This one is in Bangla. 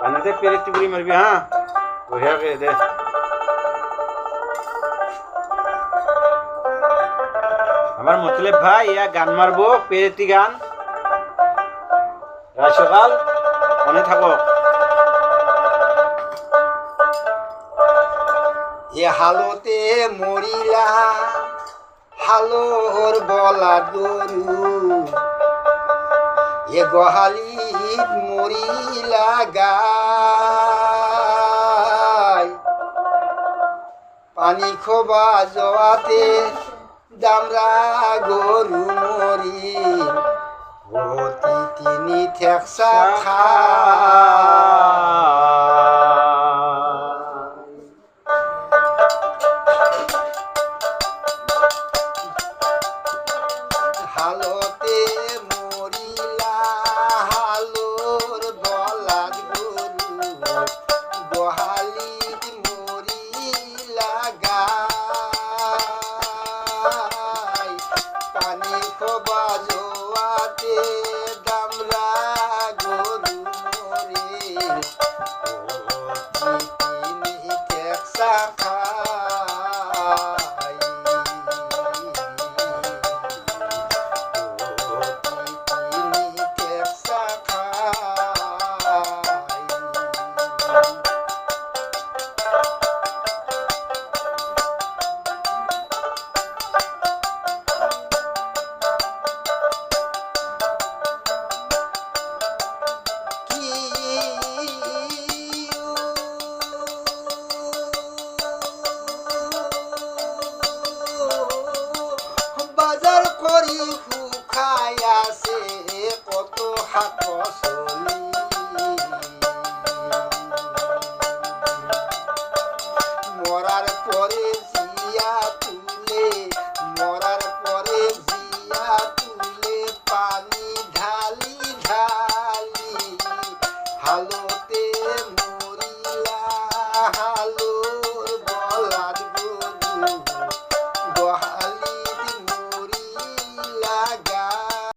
পানিতে পেরেছি বুড়ি মারবি হ্যাঁ বঢ়িয়া কে দে আমার মতলব ভাই ইয়া গান মারবো পেরেতি গান সকাল মনে থাকো এ হালতে মরিলা হালোর বলা গরু এ গোহালিত মরিলা গায় পানি খোবা জোয়াতে দামরা গরু মরি অতি তিনি ঠেকসা খা হালতে মরিলা হালোর বলাদ গরু গোহালিত মরিলা গায় পানি খোবা জোয়াতে দামরা গরু মরে তিনি ঠেকসা খায় বাজার করি শুকাই আছে কত শাক পাচলি মরার পরে জিয়া তুলে মরার পরে জিয়া তুলে পানি ঢালি ঢালি হালো